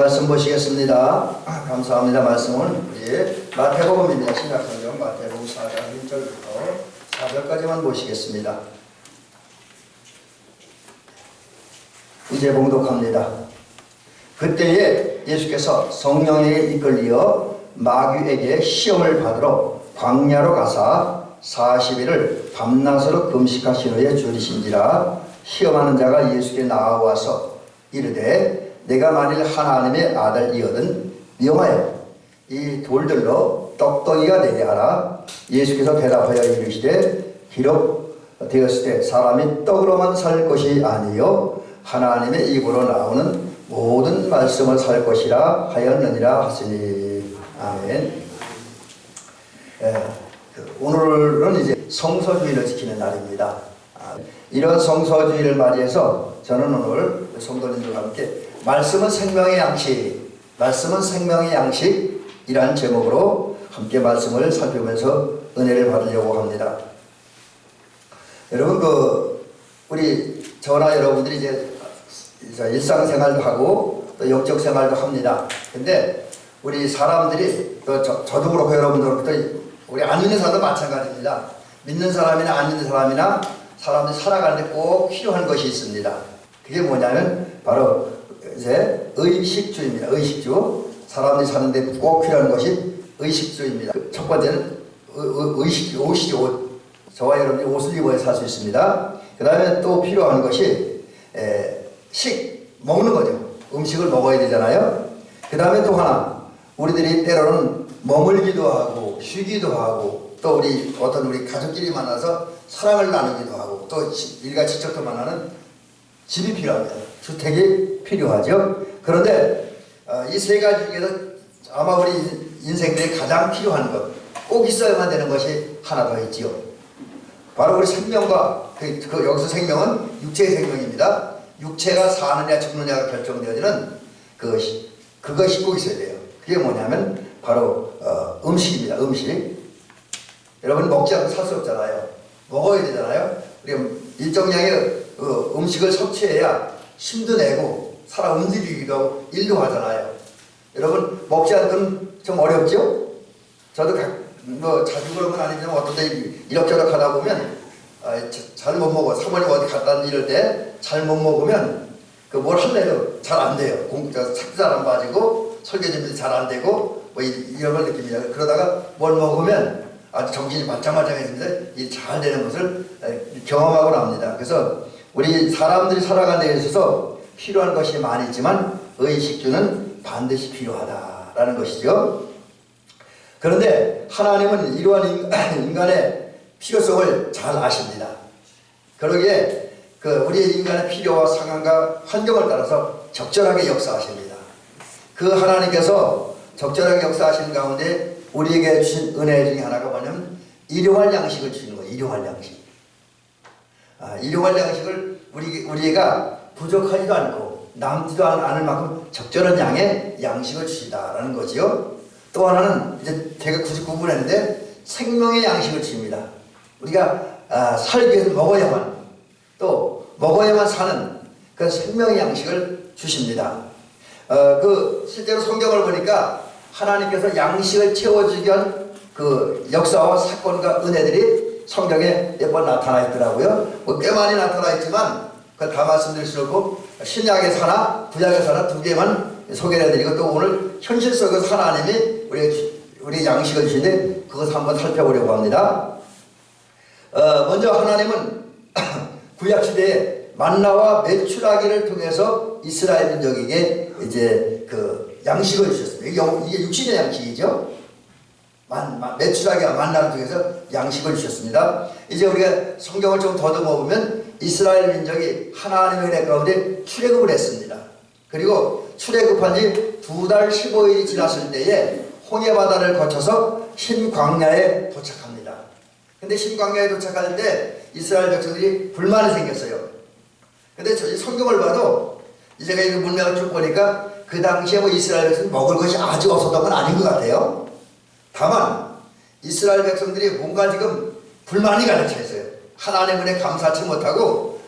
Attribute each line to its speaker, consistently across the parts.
Speaker 1: 말씀 보시겠습니다. 감사합니다. 말씀은 우리 마태복음입니다. 신약성경 마태복음 4장 1절부터 4절까지만 보시겠습니다. 이제 봉독합니다. 그때에 예수께서 성령에 이끌리어 마귀에게 시험을 받으러 광야로 가사 40일을 밤낮으로 금식하신 후에 줄이신지라. 시험하는 자가 예수께 나와서 이르되 내가 만일 하나님의 아들이거든 명하여 이 돌들로 떡덩이가 되게 하라. 예수께서 대답하여 이르시되 기록되었을 때 사람이 떡으로만 살 것이 아니요 하나님의 입으로 나오는 모든 말씀을 살 것이라 하였느니라 하시니. 아멘. 오늘은 이제 성서주의를 지키는 날입니다. 이런 성서주의를 맞이해서 저는 오늘 성도님들과 함께 말씀은 생명의 양식, 말씀은 생명의 양식이라는 제목으로 함께 말씀을 살펴보면서 은혜를 받으려고 합니다. 여러분 우리 저나 여러분들이 이제 일상생활도 하고 또 영적 생활도 합니다. 근데 우리 사람들이 또 저도 그렇고 여러분도 그렇고 우리 안 믿는 사람도 마찬가지입니다. 믿는 사람이나 안 믿는 사람이나 사람들이 살아가는데 꼭 필요한 것이 있습니다. 그게 뭐냐면 바로 이제 의식주입니다. 의식주. 사람들이 사는데 꼭 필요한 것이 의식주입니다. 첫 번째는 의식주, 옷이죠. 저와 여러분이 옷을 입어야 살 수 있습니다. 그 다음에 또 필요한 것이 먹는 거죠. 음식을 먹어야 되잖아요. 그 다음에 또 하나, 우리들이 때로는 머물기도 하고 쉬기도 하고 또 우리 가족끼리 만나서 사랑을 나누기도 하고 또 일가 친척도 만나는 집이 필요합니다. 주택이 필요하죠. 그런데 이 세 가지 중에서 아마 우리 인생들이 가장 필요한 것, 꼭 있어야만 되는 것이 하나 더 있지요. 바로 우리 생명과 여기서 생명은 육체의 생명입니다. 육체가 사느냐 죽느냐가 결정되어지는 그것이 꼭 있어야 돼요. 그게 뭐냐면 바로 음식입니다. 음식. 여러분 먹지 않고 살 수 없잖아요. 먹어야 되잖아요. 우리가 일정량의 음식을 섭취해야 힘도 내고 살아 움직이기도 하고 일도 하잖아요. 여러분 먹지 않고는 좀 어렵죠? 저도 자주 그런 건 아니지만 어떤 때 이럭저럭 하다 보면 잘 못 먹어. 사모님 어디 갔다 이럴 때 잘 못 먹으면 뭘 할래도 잘 안 돼요. 착도 잘 안 빠지고 설교 준비도 잘 안 되고 이런 걸 느낍니다. 그러다가 뭘 먹으면 아주 정신이 말짱말짱해집니다. 이 잘 되는 것을 경험하고 납니다. 그래서 우리 사람들이 살아가는 데 있어서 필요한 것이 많이 있지만 의식주는 반드시 필요하다라는 것이죠. 그런데 하나님은 이러한 인간의 필요성을 잘 아십니다. 그러기에 우리의 인간의 필요와 상황과 환경을 따라서 적절하게 역사하십니다. 그 하나님께서 적절하게 역사하시는 가운데 우리에게 주신 은혜 중에 하나가 뭐냐면 일용할 양식을 주시는 거예요. 일용할 양식. 일용할 양식을 우리가 부족하지도 않고 남지도 않을 만큼 적절한 양의 양식을 주시다라는 거지요. 또 하나는 이제 제가 굳이 구분했는데 생명의 양식을 주십니다. 우리가 살기 위해서 먹어야만 사는 그 생명의 양식을 주십니다. 실제로 성경을 보니까 하나님께서 양식을 채워주기 위한 역사와 사건과 은혜들이 성경에 몇 번 나타나 있더라고요. 꽤 많이 나타나 있지만 그걸 다 말씀드릴 수 없고 신약의 사나 구약의 사나 두 개만 소개를 해드리고 또 오늘 현실 속에서 하나님이 우리 양식을 주시는데 그것을 한번 살펴보려고 합니다. 먼저 하나님은 구약시대에 만나와 메추라기를 통해서 이스라엘 민족에게 이제 양식을 주셨습니다. 이게 육신의 양식이죠. 메추라기와 만나를 통해서 양식을 주셨습니다. 이제 우리가 성경을 좀 더듬어 보면 이스라엘 민족이 하나님의 은혜 가운데 출애굽을 했습니다. 그리고 출애굽한 지 2달 15일이 지났을 때에 홍해바다를 거쳐서 흰 광야에 도착합니다. 근데 흰 광야에 도착할 때 이스라엘 백성들이 불만이 생겼어요. 근데 저 성경을 봐도 제가 이 문맥을 쭉 보니까 그 당시에 이스라엘 백성이 먹을 것이 아주 없었던 건 아닌 것 같아요. 다만 이스라엘 백성들이 뭔가 지금 불만이 가득 차 있어요. 하나님 은혜 감사치 못하고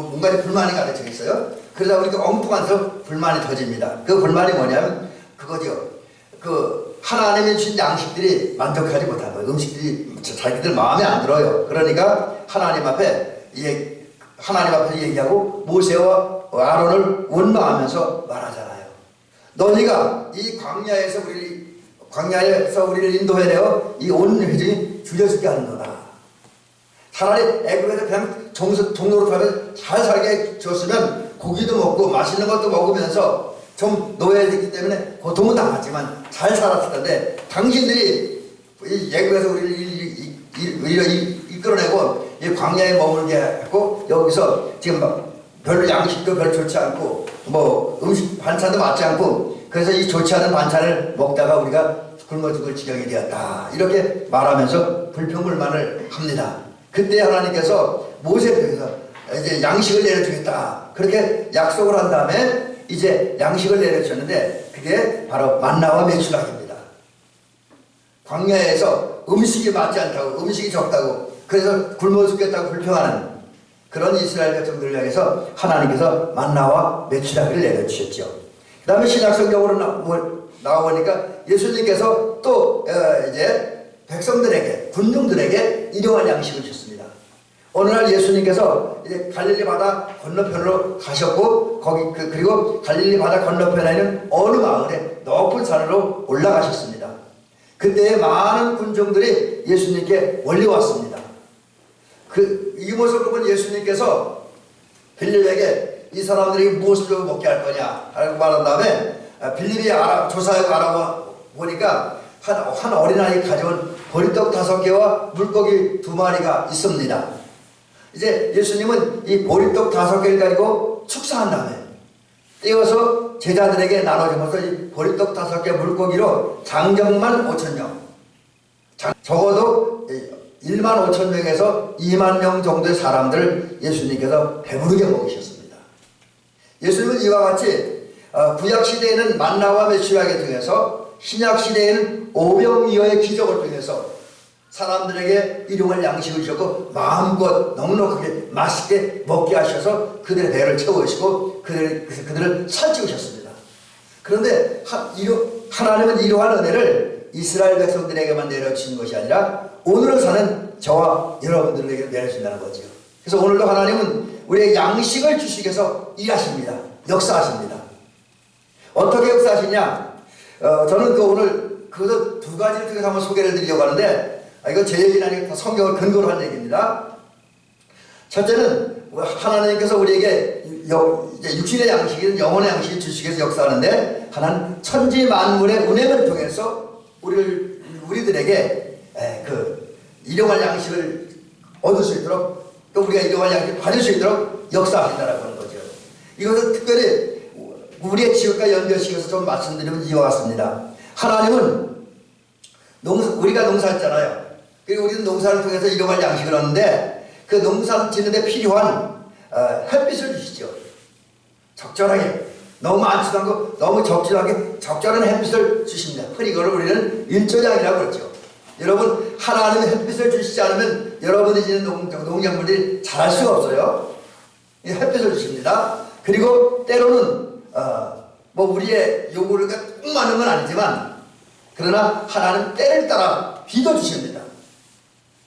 Speaker 1: 뭔가 불만이 가득 있어요. 그러다 보니까 엉뚱한 데서 불만이 터집니다. 그 불만이 뭐냐면 그거죠. 그 하나님이 주신 양식들이 만족하지 못한 거예요. 음식들이 자기들 마음에 안 들어요. 그러니까 하나님 앞에 얘기하고 모세와 아론을 원망하면서 말하잖아요. 너희가 이 광야에서 우리를 인도해내어 이 온 회중이 줄여죽게 하는구나. 차라리 애굽에서 그냥 종로로 가면 잘 살게 줬으면 고기도 먹고 맛있는 것도 먹으면서 좀 노예됐기 때문에 고통은 당하지만 잘 살았을 텐데 당신들이 애굽에서 우리를 이끌어내고 이 광야에 머물게 했고 여기서 지금 별 양식도 별 좋지 않고 뭐 음식 반찬도 맞지 않고 그래서 이 좋지 않은 반찬을 먹다가 우리가 굶어 죽을 지경이 되었다. 이렇게 말하면서 불평불만을 합니다. 그때 하나님께서 모세를 통해서 이제 양식을 내려주겠다. 그렇게 약속을 한 다음에 이제 양식을 내려주셨는데 그게 바로 만나와 메추라기입니다. 광야에서 음식이 맞지 않다고 음식이 적다고 그래서 굶어 죽겠다고 불평하는 그런 이스라엘 백성들을 향해서 하나님께서 만나와 메추라기를 내려주셨죠. 그 다음에 신약성경으로 나오니까 예수님께서 또 이제 백성들에게 군중들에게 일용할 양식을 주셨습니다. 어느 날 예수님께서 이제 갈릴리 바다 건너편으로 가셨고 그리고 갈릴리 바다 건너편에 있는 어느 마을에 높은 산으로 올라가셨습니다. 그때 많은 군중들이 예수님께 몰려왔습니다. 이 모습을 본 예수님께서 빌립에게 이 사람들이 무엇을 좀 먹게 할 거냐 라고 말한 다음에 빌립이 조사하고 알아보니까 한 어린아이 가져온 보리떡 5개와 물고기 2마리가 있습니다. 이제 예수님은 이 보리떡 5개를 가지고 축사한 다음에 떼어서 제자들에게 나눠주면서 이 보리떡 5개 물고기로 장정만 5,000명 적어도 1만 5천 명에서 2만 명 정도의 사람들을 예수님께서 배부르게 먹이셨습니다. 예수님은 이와 같이 구약시대에는 만나와 메추라기 통해서 신약시대에는 오병이어의 기적을 통해서 사람들에게 일용할 양식을 주셨고 마음껏 넉넉하게 맛있게 먹게 하셔서 그들의 배를 채우시고 그들을 살찌우셨습니다. 그런데 하나님은 이러한 은혜를 이스라엘 백성들에게만 내려주신 것이 아니라 오늘을 사는 저와 여러분들에게 내려준다는 거죠. 그래서 오늘도 하나님은 우리에게 양식을 주시기 위해서 일하십니다. 역사하십니다. 어떻게 역사하시냐? 저는 오늘 그 2가지를 통해서 한번 소개를 드리려고 하는데 이건 제 얘기는 아니고 성경을 근거로 한 얘기입니다. 첫째는 하나님께서 우리에게 육신의 양식이든 영혼의 양식을 주시기 위해서 역사하는데 하나는 천지 만물의 운행을 통해서 우리들에게 일용할 양식을 얻을 수 있도록 또 우리가 일용할 양식을 받을 수 있도록 역사하신다라고 하는 거죠. 이것은 특별히 우리의 지역과 연결시켜서 좀 말씀드리면 이와 같습니다. 하나님은 우리가 농사했잖아요. 그리고 우리는 농사를 통해서 일용할 양식을 얻는데 그 농사 짓는 데 필요한 햇빛을 주시죠. 적절하게 너무 많지도 않고 너무 적지도 않게 적절한 햇빛을 주십니다. 이거를 우리는 일조량이라고 그러죠. 여러분 하나님의 햇빛을 주시지 않으면 여러분이 짓는 농작물들이 자랄 수가 없어요. 햇빛을 주십니다. 그리고 때로는 우리의 요구를 꼭 맞는 건 아니지만 그러나 하나님 때를 따라 비도 주십니다.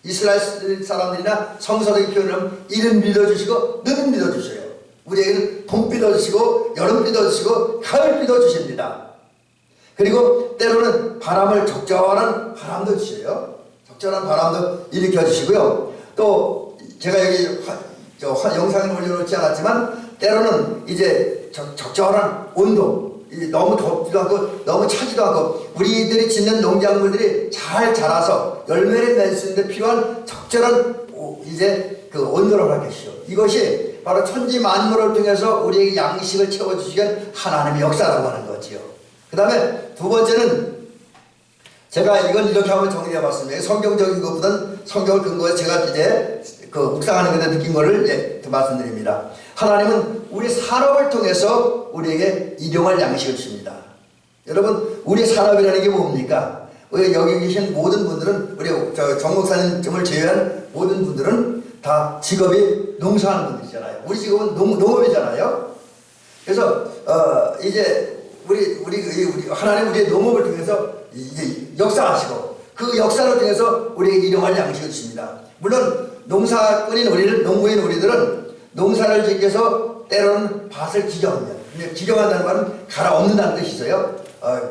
Speaker 1: 이스라엘 사람들이나 성서적인 표현을 이른 비도 주시고 늦은 비도 주셔요. 우리에게는 봄비도 주시고 여름비도 주시고 가을비도 주십니다. 그리고 때로는 적절한 바람도 주셔요. 적절한 바람도 일으켜 주시고요. 또 제가 여기 영상을 올려놓지 않았지만 때로는 이제 적절한 온도, 너무 덥지도 않고 너무 차지도 않고 우리들이 짓는 농작물들이 잘 자라서 열매를 맺을 수 있는 데 필요한 적절한 이제 그 온도를 허락하시오. 이것이 바로 천지 만물을 통해서 우리에게 양식을 채워주시기 위한 하나님의 역사라고 하는 거지요. 그 다음에 2번째는 제가 이건 이렇게 한번 정리해 봤습니다. 성경적인 것보다는 성경을 근거해서 제가 이제 묵상하는 것에 느낀 거를 말씀드립니다. 하나님은 우리 산업을 통해서 우리에게 일용할 양식을 주십니다. 여러분 우리 산업이라는 게 뭡니까? 여기 계신 모든 분들은 우리 정 목사님을 제외한 모든 분들은 다 직업이 농사하는 분들이잖아요. 우리 직업은 농업이잖아요. 그래서 이제 우리 하나님 우리의 농업을 통해서 이제 역사하시고 그 역사를 통해서 우리에게 일용할 양식을 주십니다. 물론 농사꾼인 우리는 농부인 우리들은 농사를 짓기위해서 때로는 밭을 기경합니다. 기경한다는 말은 갈아엎는다는 뜻이 있어요.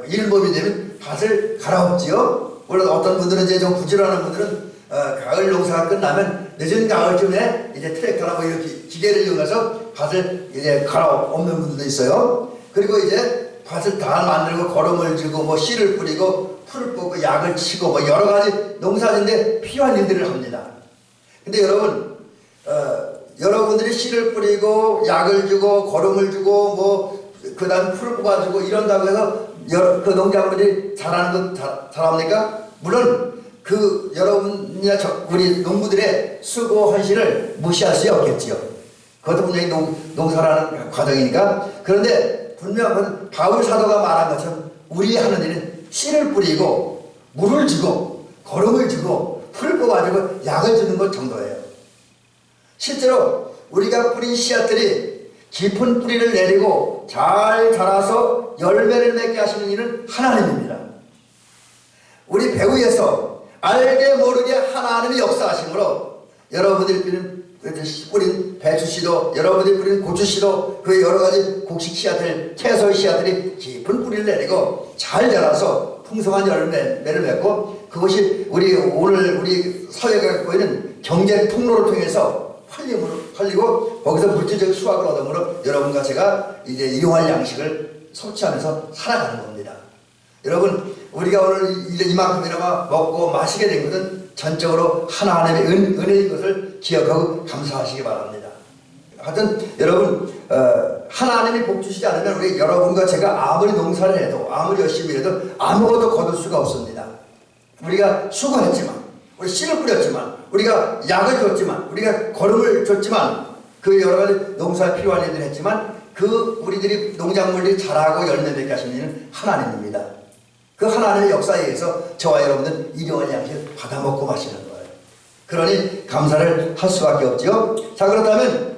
Speaker 1: 일봄이 되면 밭을 갈아엎지요. 물론 어떤 분들은 이제 좀 부지런한 분들은 가을 농사가 끝나면 늦은 가을쯤에 이제 트랙터나 뭐 이렇게 기계를 이용해서 밭을 이제 갈아엎는 분들도 있어요. 그리고 이제 밭을 다 만들고 거름을 주고 뭐 씨를 뿌리고 풀을 뽑고 약을 치고 뭐 여러 가지 농사짓는데 필요한 일들을 합니다. 근데 여러분, 여러분들이 씨를 뿌리고 약을 주고 거름을 주고 뭐 그다음 풀을 뽑아주고 이런다고 해서 그 농작물이 자라는 건 잘합니까? 물론 그 여러분이나 우리 농부들의 수고 헌신을 무시할 수 없겠지요. 그것도 분명히 농사라는 과정이니까. 그런데 분명 바울 사도가 말한 것처럼 우리 하는 일은 씨를 뿌리고 물을 주고 거름을 주고 풀을 뽑아주고 약을 주는 것 정도예요. 실제로 우리가 뿌린 씨앗들이 깊은 뿌리를 내리고 잘 자라서 열매를 맺게 하시는 일은 하나님입니다. 우리 배후에서 알게 모르게 하나님이 역사하심으로 여러분들이 뿌린 배추씨도 여러분들이 뿌린 고추씨도 그 여러가지 곡식 씨앗들 채소 씨앗들이 깊은 뿌리를 내리고 잘 자라서 풍성한 열매를 맺고 그것이 오늘 우리 사회가 갖고 있는 경제 통로를 통해서 팔리고 거기서 물질적 수확을 얻음으로 여러분과 제가 이제 이용할 양식을 섭취하면서 살아가는 겁니다. 여러분 우리가 오늘 이만큼이나마 먹고 마시게 된 것은 전적으로 하나님의 은혜인 것을 기억하고 감사하시기 바랍니다. 하여튼 여러분 하나님이 복 주시지 않으면 우리 여러분과 제가 아무리 농사를 해도 아무리 열심히 해도 아무것도 거둘 수가 없습니다. 우리가 수고했지만 우리 씨를 뿌렸지만 우리가 약을 줬지만 우리가 거름을 줬지만 그 여러가지 농사에 필요한 일을 했지만 그 우리들이 농작물들이 자라고 열매 맺게 하시는 일은 하나님입니다. 그 하나님의 역사에 의해서 저와 여러분들 일용할 양식을 받아 먹고 마시는 거예요. 그러니 감사를 할 수밖에 없죠. 자, 그렇다면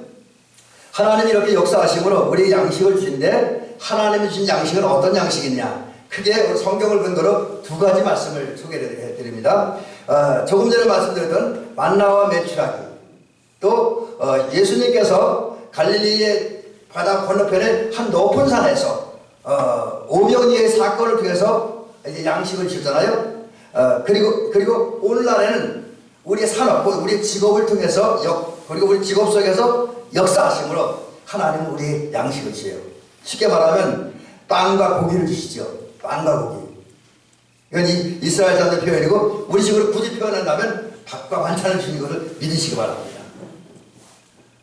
Speaker 1: 하나님이 이렇게 역사하심으로 우리 양식을 주신데 하나님이 주신 양식은 어떤 양식이냐? 크게 성경을 근거로 두 가지 말씀을 소개를 해드립니다. 조금 전에 말씀드렸던 만나와 메추라기, 또 예수님께서 갈릴리의 바다 건너편의 한 높은 산에서 오병이의 사건을 통해서 이제 양식을 주잖아요. 그리고 오늘날에는 우리의 산업, 우리의 직업을 통해서 그리고 우리 직업 속에서 역사하심으로 하나님은 우리의 양식을 주세요. 쉽게 말하면 빵과 고기를 주시죠. 빵과 고기. 이건 이스라엘 사람들 표현이고 우리 식으로 굳이 표현한다면 밥과 반찬을 주는 것을 믿으시기 바랍니다.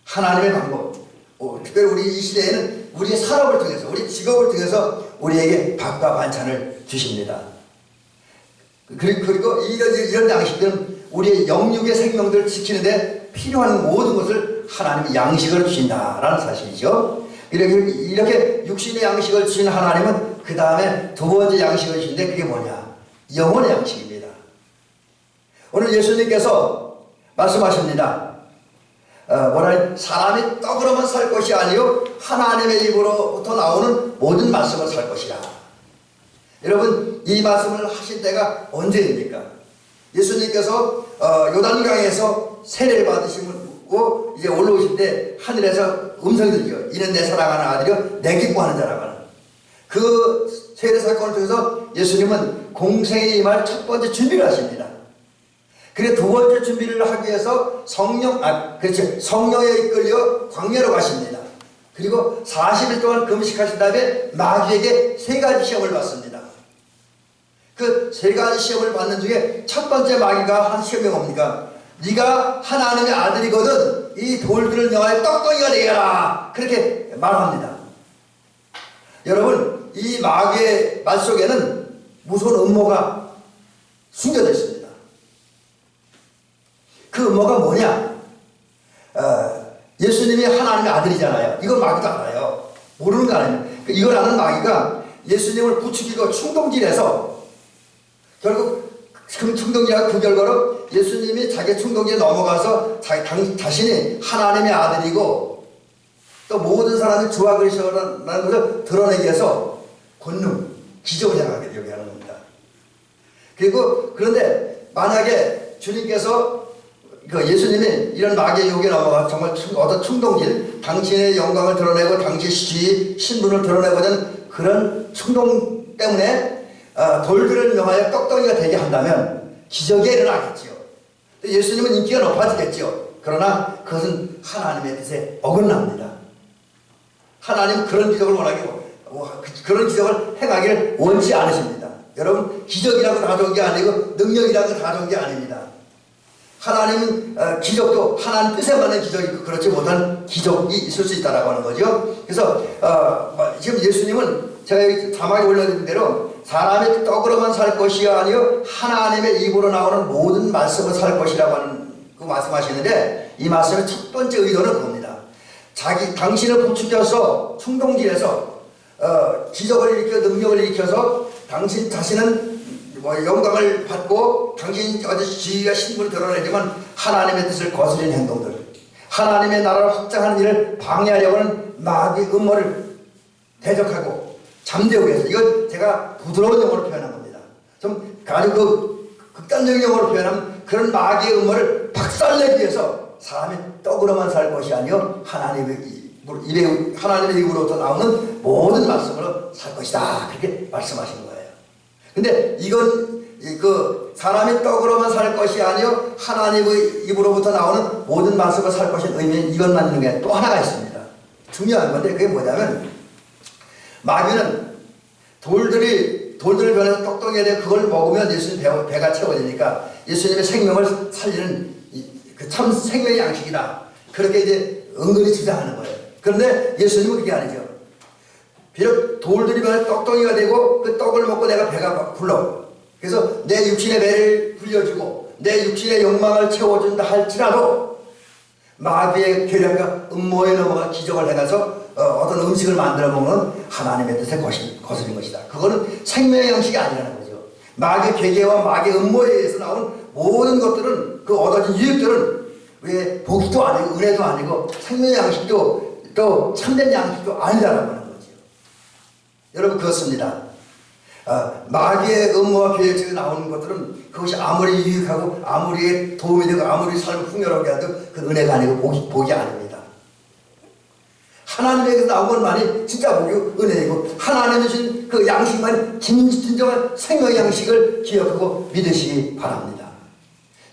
Speaker 1: 하나님의 방법. 특별히 우리 이 시대에는 우리의 산업을 통해서 우리 직업을 통해서 우리에게 밥과 반찬을 주십니다. 그리고 이런 양식들은 우리의 영육의 생명들을 지키는데 필요한 모든 것을 하나님이 양식을 주신다라는 사실이죠. 이렇게 육신의 양식을 주신 하나님은 그 다음에 두 번째 양식을 주신데 그게 뭐냐? 영혼의 양식입니다. 오늘 예수님께서 말씀하십니다. 사람이 떡으로만 살 것이 아니요 하나님의 입으로부터 나오는 모든 말씀을 살 것이라. 여러분 이 말씀을 하실 때가 언제입니까? 예수님께서 요단강에서 세례를 받으시고 이제 올라오실 때 하늘에서 음성이 들죠. 이는 내 사랑하는 아들이요 내 기뻐하는 자라고 하는 그 세례 사건을 통해서 예수님은 공생에 임할 첫 번째 준비를 하십니다. 그리고 두 번째 준비를 하기 위해서 성령에 이끌려 광야로 가십니다. 그리고 40일 동안 금식하신 다음에 마귀에게 세 가지 시험을 받습니다. 그 세 가지 시험을 받는 중에 첫 번째 마귀가 한 시험이 뭡니까? 네가 하나님의 아들이거든 이 돌들을 명하여 떡덩이가 되게 하라. 그렇게 말합니다. 여러분 이 마귀의 말 속에는 무서운 음모가 숨겨져 있습니다. 그 음모가 뭐냐? 예수님이 하나님의 아들이잖아요. 이건 마귀도 알아요. 모르는 거 아니에요. 이걸 아는 마귀가 예수님을 부추기고 충동질해서 결국 충동이라고 그 결과로 예수님이 자기 충동기에 넘어가서 자신이 하나님의 아들이고 또 모든 사람이 주와 그리스도라는 것을 드러내기 위해서 권능, 기적을 행하게 되게 하는 겁니다. 그리고 그런데 만약에 주님께서 예수님이 이런 마귀의 유혹에 넘어가 정말 어떤 충동질, 당신의 영광을 드러내고 당신의 지위, 신분을 드러내고자 하는 그런 충동 때문에 돌들을 명하여 떡덩이가 되게 한다면 기적이 일어나겠지요. 예수님은 인기가 높아지겠지요. 그러나 그것은 하나님의 뜻에 어긋납니다. 하나님은 그런 기적을 그런 기적을 행하기를 원치 않으십니다. 여러분, 기적이라고 다 좋은 게 아니고 능력이라고 다 좋은 게 아닙니다. 하나님은 기적도 하나님 뜻에 맞는 기적이 있고 그렇지 못한 기적이 있을 수 있다라고 하는 거죠. 그래서 지금 예수님은 제가 자막에 올려드린 대로 사람의 떡으로만 살 것이 아니요 하나님의 입으로 나오는 모든 말씀을 살 것이라고 하는 그 말씀하시는데, 이 말씀의 첫 번째 의도는 그겁니다. 당신을 부추겨서 충동질에서 기적을 일으켜 능력을 일으켜서 당신 자신은 영광을 받고 당신 지위와 신분을 드러내지만 하나님의 뜻을 거스르는 행동들, 하나님의 나라를 확장하는 일을 방해하려고 하는 마귀의 음모를 대적하고 잠재우기 위해서, 이건 제가 부드러운 영어로 표현한 겁니다. 좀 아주 극단적인 영어로 표현하면 그런 마귀의 음모를 박살내기 위해서 사람이 떡으로만 살 것이 아니요 하나님의 입으로부터 나오는 모든 말씀으로 살 것이다, 그렇게 말씀하시는 거예요. 근데 이건 사람이 떡으로만 살 것이 아니요 하나님의 입으로부터 나오는 모든 말씀을 살 것인 의미는 이것만 있는 게 또 하나가 있습니다. 중요한 건데 그게 뭐냐면, 마귀는 돌들을 변해서 떡덩이가 되고 그걸 먹으면 예수님 배가 채워지니까 예수님의 생명을 살리는 그 참 생명의 양식이다, 그렇게 이제 은근히 주장하는 거예요. 그런데 예수님은 그게 아니죠. 비록 돌들이 변해 떡덩이가 되고 그 떡을 먹고 내가 배가 불러, 그래서 내 육신의 배를 불려주고 내 육신의 욕망을 채워준다 할지라도 마귀의 계략과 음모에 넘어가 기적을 해가서 어떤 음식을 만들어 먹는 하나님의 뜻에 거스린 것이다. 그거는 생명의 양식이 아니라는 거죠. 마귀의 계계와 마귀의 음모에 의해서 나온 모든 것들은, 그 얻어진 유익들은 왜 복도 아니고 은혜도 아니고 생명의 양식도 또 참된 양식도 아니라는 거죠. 여러분, 그렇습니다. 마귀의 음모와 계획에 나오는 것들은 그것이 아무리 유익하고 아무리 도움이 되고 아무리 삶을 풍요롭게 해도 그 은혜가 아니고 복이 아닙니다. 하나님에게서 나온 것만이 진짜 복이고 은혜이고 하나님이 주신 그 양식만이 진정한 생명의 양식을 기억하고 믿으시기 바랍니다.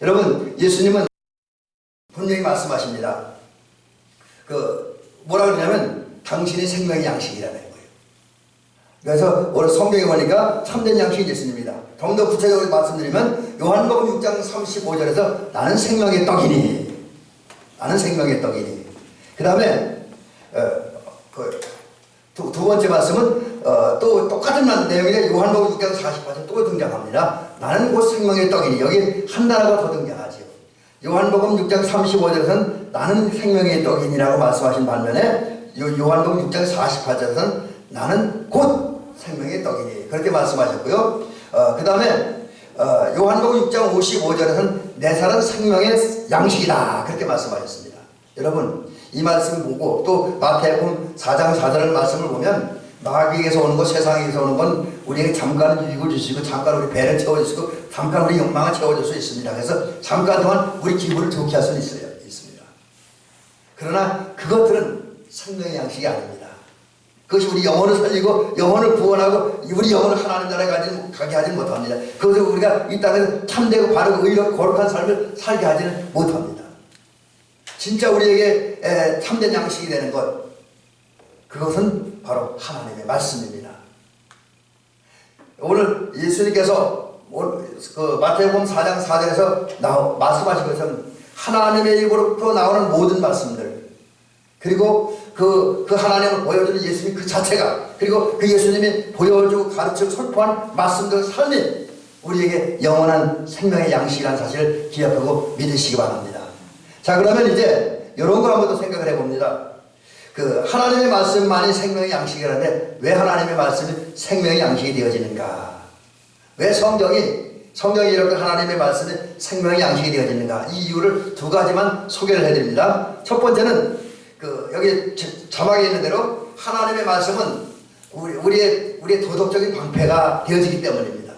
Speaker 1: 여러분, 예수님은 분명히 말씀하십니다. 뭐라 그러냐면 당신의 생명의 양식이라는 거예요. 그래서 오늘 성경에 보니까 참된 양식이 예수님입니다. 좀 더 구체적으로 말씀드리면 요한복음 6장 35절에서 나는 생명의 떡이니, 나는 생명의 떡이니. 그 다음에 두 번째 말씀은 또 똑같은 내용인데 요한복음 6장 48절 또 등장합니다. 나는 곧 생명의 떡이니. 여기 한 단어가 더 등장하죠. 요한복음 6장 35절에서는 나는 생명의 떡이니라고 말씀하신 반면에 요한복음 6장 48절에서는 나는 곧 생명의 떡이니, 그렇게 말씀하셨고요. 그 다음에 요한복음 6장 55절에서는 내 살은 생명의 양식이다, 그렇게 말씀하셨습니다. 여러분, 이 말씀 보고 또 마태복음 4장 4절 말씀을 보면 마귀에서 오는 것, 세상에서 오는 건 우리에게 잠깐 유익을 주시고 잠깐 우리 배를 채워주시고 잠깐 우리 욕망을 채워줄 수 있습니다. 그래서 잠깐 동안 우리 기분을 좋게 할 수는 있습니다. 그러나 그것들은 생명의 양식이 아닙니다. 그것이 우리 영혼을 살리고 영혼을 구원하고 우리 영혼을 하나님 나라에 가게 하지는 못합니다. 그것을 우리가 이 땅에서 참되고 바르고 의롭고 거룩한 삶을 살게 하지는 못합니다. 진짜 우리에게 참된 양식이 되는 것, 그것은 바로 하나님의 말씀입니다. 오늘 예수님께서 마태복음 4장 4절에서 말씀하신 것처럼 하나님의 입으로부터 나오는 모든 말씀들, 그리고 그 하나님을 보여주는 예수님 그 자체가, 그리고 그 예수님이 보여주고 가르치고 선포한 말씀들 삶이 우리에게 영원한 생명의 양식이라는 사실을 기억하고 믿으시기 바랍니다. 자, 그러면 이제 이런 거 한번 더 생각을 해봅니다. 하나님의 말씀만이 생명의 양식이라는데 왜 하나님의 말씀이 생명의 양식이 되어지는가? 왜 성경이 성경에 이렇게 하나님의 말씀이 생명의 양식이 되어지는가, 이 이유를 두 가지만 소개를 해드립니다. 첫 번째는 여기 자막에 있는 대로 하나님의 말씀은 우리의 도덕적인 방패가 되어지기 때문입니다.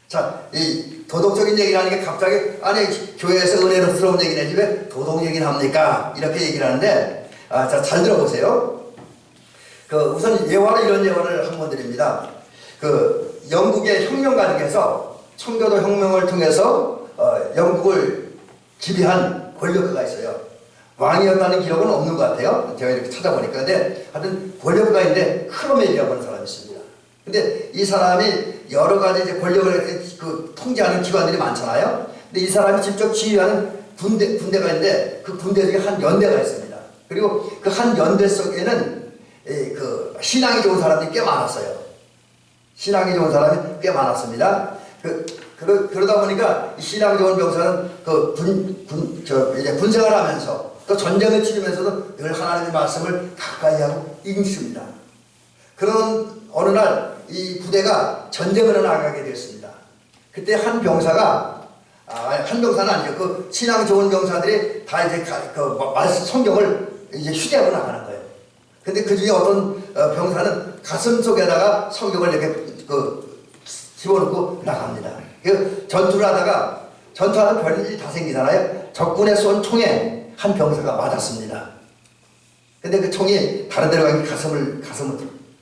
Speaker 1: 자, 이 도덕적인 얘기를 하는 게 갑자기 아니 교회에서 은혜스러운 얘기를 해야지 왜 도덕 얘기를 합니까? 이렇게 얘기를 하는데, 자, 잘 들어보세요. 우선 예화를 이런 예화를 한번 드립니다. 영국의 혁명 과정에서 청교도 혁명을 통해서 영국을 지배한 권력가가 있어요. 왕이었다는 기록은 없는 것 같아요. 제가 이렇게 찾아보니까. 근데 하여튼 권력가가 있는데 크로멜이라고 하는 사람이 있습니다. 근데 이 사람이 여러 가지 이제 권력을 통제하는 기관들이 많잖아요. 근데 이 사람이 직접 지휘하는 군대가 있는데 그 군대 중에 한 연대가 있습니다. 그리고 그 한 연대 속에는 신앙이 좋은 사람들이 꽤 많았어요. 신앙이 좋은 사람이 꽤 많았습니다. 그러다 보니까 이 신앙이 좋은 병사는 이제 군생활을 하면서 또 전쟁을 치르면서도 늘 하나님의 말씀을 가까이 하고 읽습니다. 그런 어느 날 이 부대가 전쟁을 나가게 되었습니다. 그때 한 병사가, 한 병사는 아니죠. 신앙 좋은 병사들이 다 이제 성경을 이제 휴대하고 나가는 거예요. 근데 그 중에 어떤 병사는 가슴 속에다가 성경을 이렇게 집어넣고 나갑니다. 전투를 하다가, 전투하는 별일이 다 생기잖아요. 적군의 쏜 총에 한 병사가 맞았습니다. 근데 그 총이 다른 데로 가기 가슴을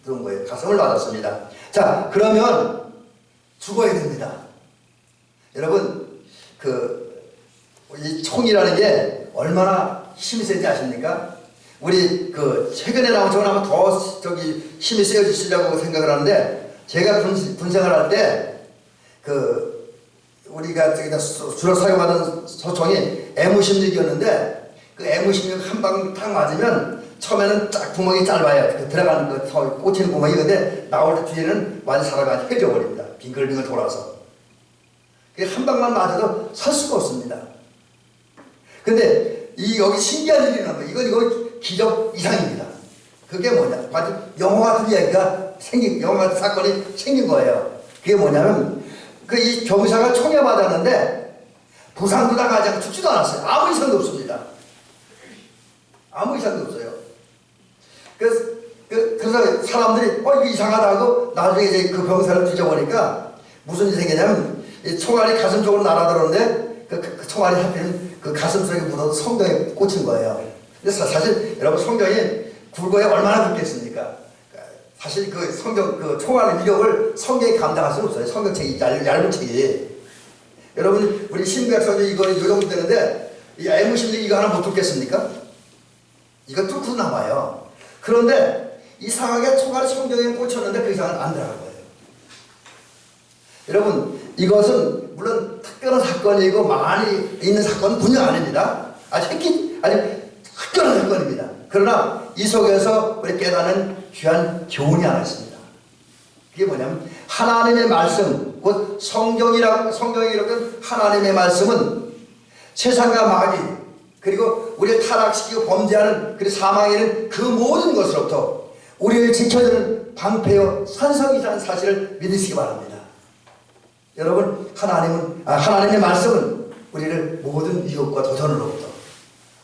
Speaker 1: 들은 거예요. 가슴을 맞았습니다. 자, 그러면 죽어야 됩니다. 여러분, 이 총이라는 게 얼마나 힘이 세지 아십니까? 우리 최근에 나온 총을 하면 더 힘이 세어지시려고 생각을 하는데, 제가 군생활 할 때 우리가 주로 사용하던 소총이 M16이었는데 그 M16 한 방 딱 맞으면 처음에는 딱 구멍이 짧아요. 들어가는 꽂히는 구멍이. 근데 나올 때 뒤에는 완전 사람이 펴져버립니다. 빙글빙글 돌아서. 한 방만 맞아도 설 수가 없습니다. 근데 여기 신기한 일이 일어난 거예요. 이거 기적 이상입니다. 그게 뭐냐? 아주 영화 같은 이야기가 영화 같은 사건이 생긴 거예요. 그게 뭐냐면, 이 병사가 총에 맞았는데, 부상도 당하지 않고 죽지도 않았어요. 아무 이상도 없습니다. 아무 이상도 없어요. 그래서 사람들이, 이거 이상하다 하고, 나중에 이제 그 병사를 뒤져보니까, 무슨 일이 생기냐면, 총알이 가슴 쪽으로 날아들었는데, 그 총알이 하필 가슴 속에 묻어서 성경에 꽂힌 거예요. 근데 사실, 여러분, 성경이 굵어야 얼마나 굵겠습니까? 사실 성경, 총알의 위력을 성경이 감당할 수는 없어요. 성경책이 얇은 책이. 여러분, 우리 신구약 성경 이 정도 되는데, 이 M16 이거 하나 못 뚫겠습니까? 이거 뚫고 나와요. 그런데 이상하게 총알이 성경에 꽂혔는데 그 이상은 안 들어간 거예요. 여러분, 이것은 물론 특별한 사건이고 많이 있는 사건은 분명 아닙니다. 아주 특별한 사건입니다. 그러나 이 속에서 우리 깨닫는 귀한 교훈이 하나 있습니다. 그게 뭐냐면 하나님의 말씀, 곧 성경이 이렇게 하나님의 말씀은 세상과 마귀, 그리고 우리를 타락시키고 범죄하는 그리고 사망에 이르는 그 모든 것으로부터 우리를 지켜주는 방패요 산성이라는 사실을 믿으시기 바랍니다. 여러분, 하나님의 말씀은 우리를 모든 위협과 도전으로부터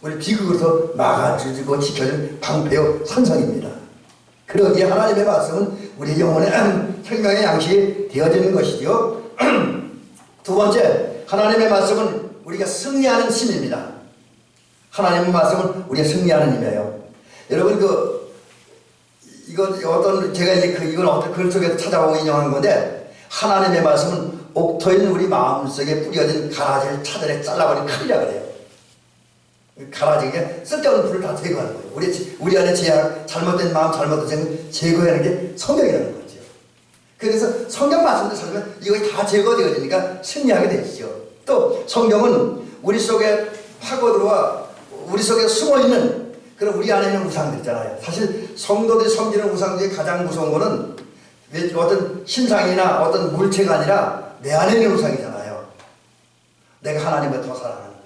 Speaker 1: 우리 비극으로부터 막아주고 지켜주는 방패요 산성입니다. 그러기에 하나님의 말씀은 우리 영혼의 생명의 양식이 되어지는 것이지요. 두 번째, 하나님의 말씀은 우리가 승리하는 힘입니다. 하나님의 말씀은 우리가 승리하는 힘이에요. 여러분, 제가 이건 어떤 글 속에서 찾아보고 인용한 건데, 하나님의 말씀은 옥토인 우리 마음속에 뿌려진 가라지를 차단해 잘라버린 칼이라 그래요. 가라지게 쓸데없는 불을 다 제거하는 거예요. 우리 안에 제약, 잘못된 마음, 잘못된 생각 제거하는 게 성경이라는 거죠. 그래서 성경 말씀을 찾으면 이것이 다 제거되어지니까 승리하게 되시죠. 또 성경은 우리 속에 파고들어와 우리 속에 숨어있는 그런 우리 안에 있는 우상들 있잖아요. 사실 성도들이 섬기는 우상 중에 가장 무서운 거는 어떤 신상이나 어떤 물체가 아니라 내 안에 있는 우상이잖아요. 내가 하나님을 더 사랑하는 것,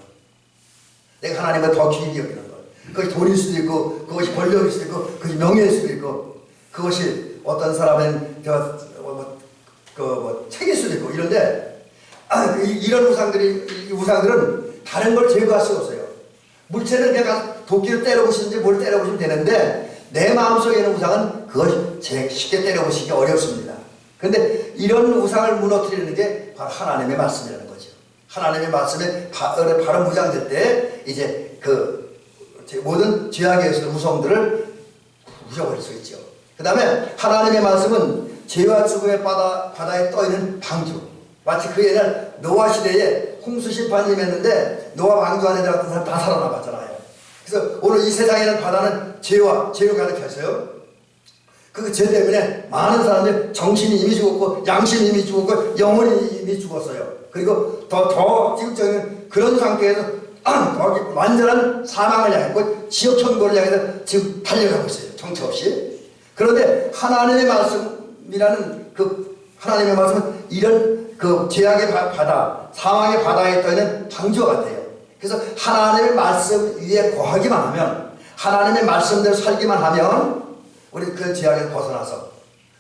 Speaker 1: 내가 하나님을 더 귀히 여기는 것, 그것이 돈일 수도 있고, 그것이 권력일 수도 있고, 그것이 명예일 수도 있고, 그것이 어떤 사람은 책일 수도 있고, 이런데 이런 우상들은 다른 걸 제거할 수 없어요. 물체는 내가 도끼로 때려부시든지 뭘 때려부시면 되는데 내 마음속에 있는 우상은 그걸 쉽게 때려부시기 어렵습니다. 그런데 이런 우상을 무너뜨리는 게 바로 하나님의 말씀이라는 거죠. 하나님의 말씀에 바로 무장될 때 이제 그 모든 죄악의 무성들을 부셔버릴 수 있죠. 그 다음에 하나님의 말씀은 죄와 죽음의 바다에 떠있는 방주. 마치 그 옛날 노아 시대에 홍수 심판이 임했는데 노아 방주 안에 들어갔던 사람 다 살아남았잖아요. 그래서 오늘 이 세상에는 바다는 죄로 가득했어요. 그 죄 때문에 많은 사람들 정신이 이미 죽었고 양심이 이미 죽었고 영혼이 이미 죽었어요. 그리고 더 지극적인 그런 상태에서 더 완전한 사망을 향했고 지옥 천국을 향해서 지금 달려가고 있어요. 정처 없이. 그런데 하나님의 말씀이라는 하나님의 말씀은 이런 죄악의 바다, 사망의 바다에 떠있는 방주와 같아요. 그래서 하나님의 말씀 위에 거하기만 하면, 하나님의 말씀대로 살기만 하면 우리 그 죄악에서 벗어나서,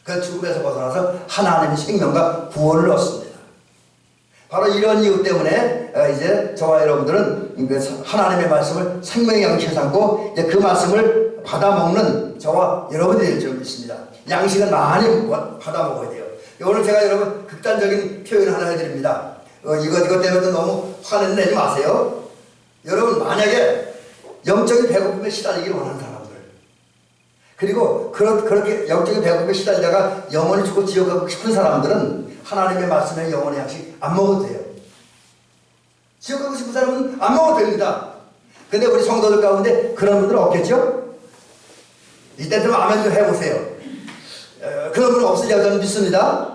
Speaker 1: 그 죽음에서 벗어나서 하나님의 생명과 구원을 얻습니다. 바로 이런 이유 때문에 이제 저와 여러분들은 하나님의 말씀을 생명의 양식을 삼고 이제 그 말씀을 받아먹는 저와 여러분들이 될 줄 믿습니다. 양식은 많이 받아먹어야 돼요. 오늘 제가 여러분 극단적인 표현을 하나 해드립니다. 이것 때문에 너무 화는 내지 마세요. 여러분 만약에 영적인 배고픔에 시달리기를 원하는 사람들, 그리고 그렇게 영적인 배고픔에 시달리다가 영원히 죽고 지옥 가고 싶은 사람들은 하나님의 말씀에 영원의 양식 안 먹어도 돼요. 지옥 가고 싶은 사람은 안 먹어도 됩니다. 근데 우리 성도들 가운데 그런 분들은 없겠죠? 이때 좀 아멘 좀 해보세요. 그런 분은 없으리라고 저는 믿습니다.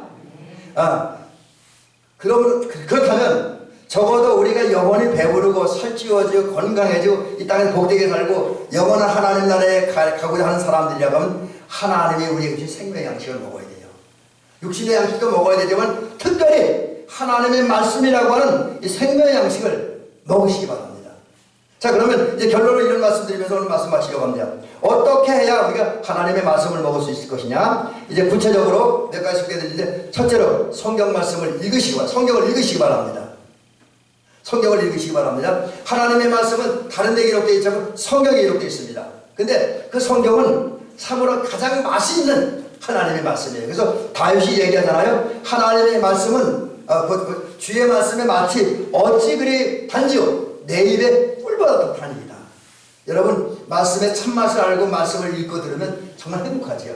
Speaker 1: 그렇다면 적어도 우리가 영원히 배부르고 살찌워지고 건강해지고 이 땅에 복되게 살고 영원한 하나님 나라에 가고자 하는 사람들이라고 하면 하나님이 우리에게 주신 생명의 양식을 먹어야 돼요. 육신의 양식도 먹어야 되지만 특별히 하나님의 말씀이라고 하는 이 생명의 양식을 먹으시기 바랍니다. 자, 그러면 이제 결론을 이런 말씀 드리면서 오늘 말씀 마치려고 합니다. 어떻게 해야 우리가 하나님의 말씀을 먹을 수 있을 것이냐? 이제 구체적으로 몇 가지 소개해드리는데, 첫째로 성경을 읽으시기 바랍니다. 성경을 읽으시기 바랍니다. 하나님의 말씀은 다른 데 기록되어 있지 않고 성경에 기록되어 있습니다. 근데 그 성경은 참으로 가장 맛이 있는 하나님의 말씀이에요. 그래서 다윗이 얘기하잖아요. 하나님의 말씀은 주의 말씀에 마치 어찌 그리 단지요 내 입에 꿀보다 더 단이다. 여러분 말씀의 참맛을 알고 말씀을 읽고 들으면 정말 행복하지요.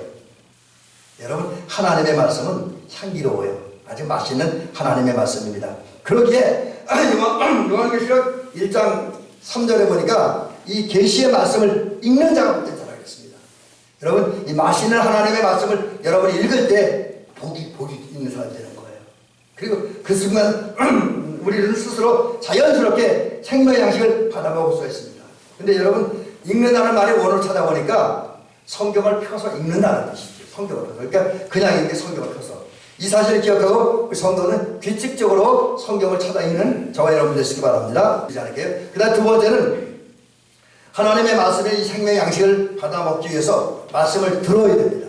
Speaker 1: 여러분 하나님의 말씀은 향기로워요. 아주 맛있는 하나님의 말씀입니다. 그러기에 요한계시록 1장 3절에 보니까 이 계시의 말씀을 읽는 자가 복된 자라고 했습니다. 여러분 이 맛있는 하나님의 말씀을 여러분이 읽을 때 복이 있는 사람이 되는 거예요. 그리고 그 순간 우리는 스스로 자연스럽게 생명의 양식을 받아먹을 수가 있습니다. 근데 여러분 읽는다는 말의 원어를 찾아보니까 성경을 펴서 읽는다는 뜻이죠. 성경을 펴서. 그러니까 그냥 읽는 게 성경을 펴서. 이 사실을 기억하고 우리 성도는 규칙적으로 성경을 찾아 읽는 저와 여러분 되시기 바랍니다. 그 다음 두 번째는 하나님의 말씀의 이 생명의 양식을 받아먹기 위해서 말씀을 들어야 됩니다.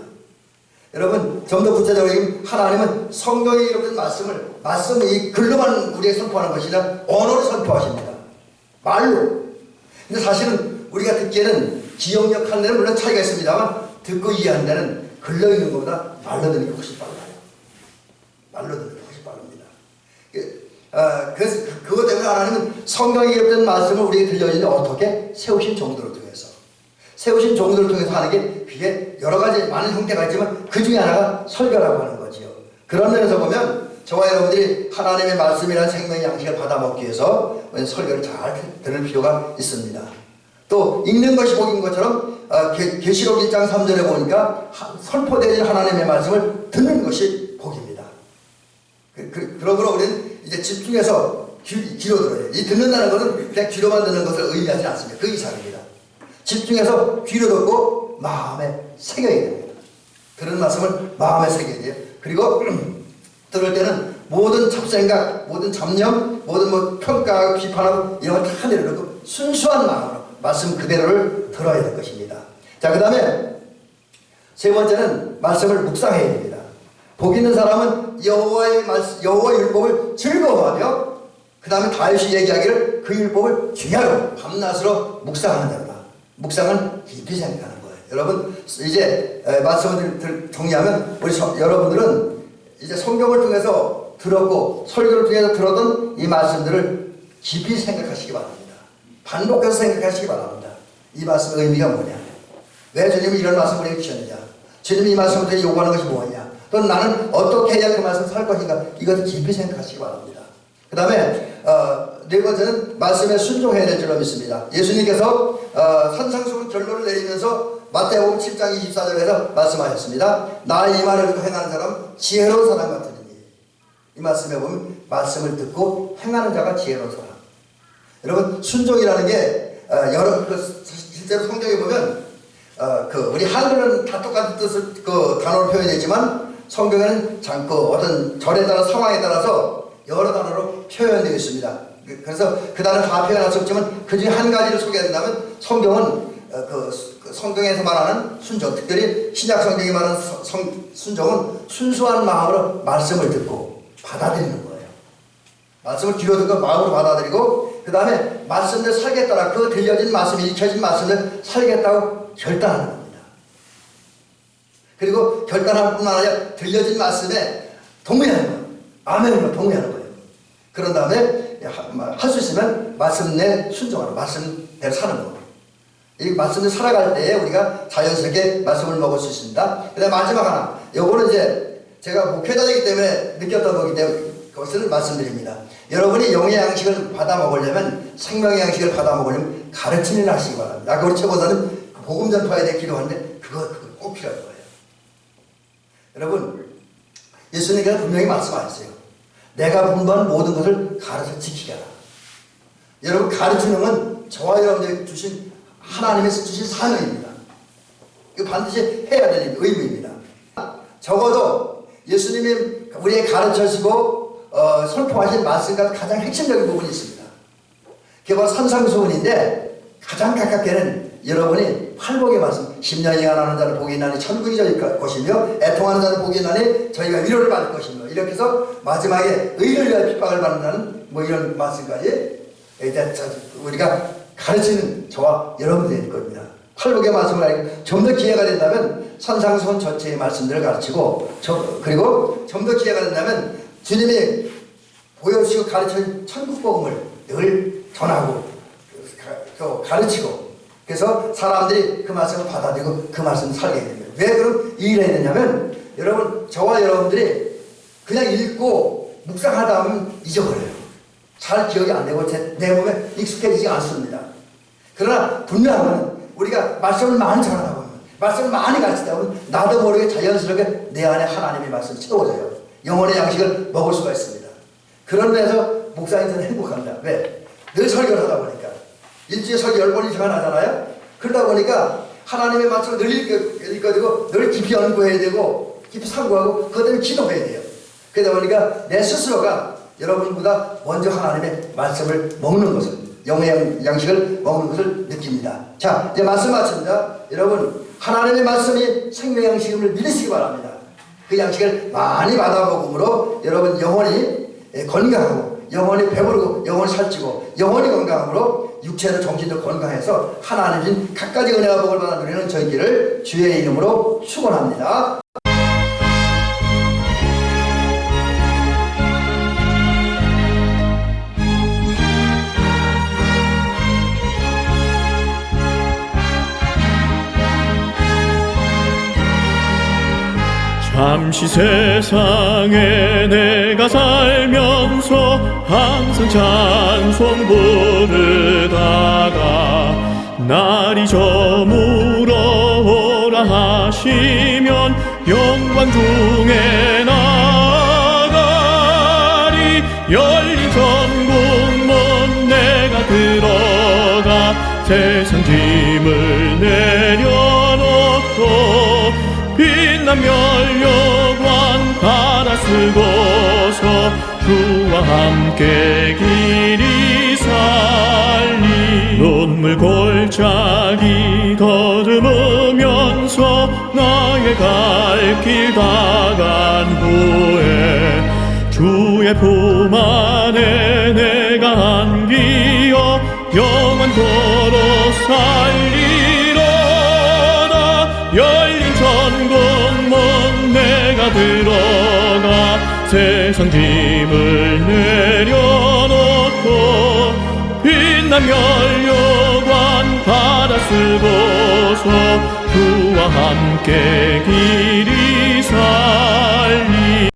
Speaker 1: 여러분 좀 더 구체적으로 하나님은 성경에 이렇게 말씀을 이 글로만 우리에게 선포하는 것이 아니라 언어로 선포하십니다. 말로. 근데 사실은 우리가 듣기에는 기억력하는 데는 물론 차이가 있습니다만 듣고 이해하는 데는 글로 읽는 것보다 말로 듣는 게 훨씬 빨라요. 말로 듣는 게 훨씬 빠릅니다. 그래서 그것 때문에 하나님은 성경에 기록된 말씀을 우리에게 들려주는데 어떻게? 세우신 종들을 통해서. 세우신 종들을 통해서 하는 게 그게 여러 가지 많은 형태가 있지만 그 중에 하나가 설교라고 하는 거지요. 그런 면에서 보면 저와 여러분들이 하나님의 말씀이라는 생명의 양식을 받아먹기 위해서 설교를 잘 들을 필요가 있습니다. 또 읽는 것이 복인 것처럼 계시록 1장 3절에 보니까 선포되는 하나님의 말씀을 듣는 것이 복입니다. 그러므로 우리는 이제 집중해서 귀로 들어요. 이 듣는다는 것은 그냥 귀로만 듣는 것을 의미하지 않습니다. 그 이상입니다. 집중해서 귀로 듣고 마음에 새겨야 됩니다. 들은 말씀을 마음에 새겨야 돼요. 그리고 들을 때는 모든 잡생각, 모든 잡념, 모든 평가하고 비판하고 이런 걸 다 내려놓고 순수한 마음으로 말씀 그대로를 들어야 될 것입니다. 자, 그 다음에 세 번째는 말씀을 묵상해야 됩니다. 복 있는 사람은 여호와의 말씀, 여호와의 율법을 즐거워하며 그 다음에 다윗이 얘기하기를 그 율법을 주야로 밤낮으로 묵상하는 자다. 묵상은 깊이 생각하는 거예요. 여러분 이제 말씀을 정리하면 우리 여러분들은 이제 성경을 통해서 들었고 설교를 통해서 들었던 이 말씀들을 깊이 생각하시기 바랍니다. 반복해서 생각하시기 바랍니다. 이 말씀의 의미가 뭐냐? 왜 주님이 이런 말씀을 해주셨느냐? 주님이 이 말씀을 통해 요구하는 것이 뭐냐? 또는 나는 어떻게 해야 그 말씀을 살 것인가? 이것을 깊이 생각하시기 바랍니다. 그 다음에 네 번째는 말씀에 순종해야 될 줄로 믿습니다. 예수님께서 산상수훈 결론을 내리면서 마태복음 7장 24절에서 말씀하셨습니다. 나의 이 말을 듣고 행하는 사람 지혜로운 사람 같으니. 이 말씀에 보면 말씀을 듣고 행하는 자가 지혜로운 사람. 여러분 순종이라는 게 실제로 성경에 보면 우리 한글은 다 똑같은 뜻을 단어로 표현했지만 성경에는 어떤 절에 따라 상황에 따라서 여러 단어로 표현되어 있습니다. 그래서 그 단어 다 표현할 수 없지만 그 중에 한 가지를 소개한다면 성경은 성경에서 말하는 순종, 특별히 신약 성경이 말하는 순종은 순수한 마음으로 말씀을 듣고 받아들이는 거예요. 말씀을 귀로 듣고 마음으로 받아들이고 그 다음에 말씀을 살겠다라 그 들려진 말씀, 읽혀진 말씀을 살겠다고 결단하는 겁니다. 그리고 결단할 뿐만 아니라 들려진 말씀에 동의하는 거예요. 아멘으로 동의하는 거예요. 그런 다음에 할 수 있으면 말씀 내 순종하는 말씀대로 사는 거예요. 이 말씀을 살아갈 때에 우리가 자연스럽게 말씀을 먹을 수 있습니다. 그 다음에 마지막 하나, 요거는 이제 제가 목회자이기 때문에 느꼈던 거기 때문에 그것을 말씀드립니다. 여러분이 영의 양식을 받아 먹으려면, 생명의 양식을 받아 먹으려면 가르침을 하시기 바랍니다. 아까 우리 최고사는 복음 전파에 대해 기도하는데 그거 꼭 필요할 거예요. 여러분, 예수님께서 분명히 말씀하셨어요. 내가 분부한 모든 것을 가르쳐 지키게 하라. 여러분, 가르치는 건 저와 여러분들이 주신 하나님에서 주신 사명입니다. 이거 반드시 해야 되는 의무입니다. 적어도 예수님이 우리에게 가르쳐주시고 선포하신 말씀과 가장 핵심적인 부분이 있습니다. 그게 바로 산상수훈인데 가장 가깝게는 여러분이 팔복의 말씀, 10년이 행하는 자는 복이 있나니 천국이 저희 것이며 애통하는 자는 복이 있나니 저희가 위로를 받을 것이며 이렇게 해서 마지막에 의를 위하여 핍박을 받는다는 이런 말씀까지 우리가 가르치는 저와 여러분들이 될 겁니다. 팔복의 말씀을 알고 좀 더 기회가 된다면 산상수훈 전체의 말씀들을 가르치고 그리고 좀 더 기회가 된다면 주님이 보여주시고 가르친 천국복음을 늘 전하고 가르치고 그래서 사람들이 그 말씀을 받아들이고 그 말씀을 살게 됩니다. 왜 그럼 이 일을 해야 되냐면 여러분 저와 여러분들이 그냥 읽고 묵상하다 보면 잊어버려요. 잘 기억이 안 되고 내 몸에 익숙해지지 않습니다. 그러나 분명한 것은 우리가 말씀을 많이 전하다 보면 말씀을 많이 가르치다 보면 나도 모르게 자연스럽게 내 안에 하나님의 말씀이 채워져요. 영혼의 양식을 먹을 수가 있습니다. 그런 데서 목사님 저는 행복합니다. 왜? 늘 설교를 하다 보니까 일주일에 설교 10번 이상 하잖아요. 그러다 보니까 하나님의 말씀을 늘 읽어야 되고 늘 깊이 연구해야 되고 깊이 상고하고 그것 때문에 기도해야 돼요. 그러다 보니까 내 스스로가 여러분보다 먼저 하나님의 말씀을 먹는 것을 영의 양식을 먹는 것을 느낍니다. 자, 이제 말씀 마칩니다. 여러분 하나님의 말씀이 생명의 양식임을 믿으시기 바랍니다. 그 양식을 많이 받아 먹음으로 여러분 영혼이 건강하고 영혼이 배부르고 영혼이 살찌고 영혼이 건강함으로 육체도 정신도 건강해서 하나님인 갖가지 은혜와 복을 받아 누리는 저희끼를 주의 이름으로 축원합니다.
Speaker 2: 잠시 세상에 내가 살면서 항상 찬송 부르다가 날이 저물어 오라 하시면 영광 중에 나가리. 열린 천국문 내가 들어가 세상 짐을 내려놓고 빛난 면류관 갈아 쓰고서 주와 함께 길이 살리. 눈물 골짜기 더듬으면서 주옵소서. 나의 갈 길 다 간 후에 주의 품 안에 내가 안기어 영원토록 살리로다. 열린 천국문 내가 들어가 세상 짐을 내려놓고 빛난 면류관 받아 쓰고서 주와 함께 길이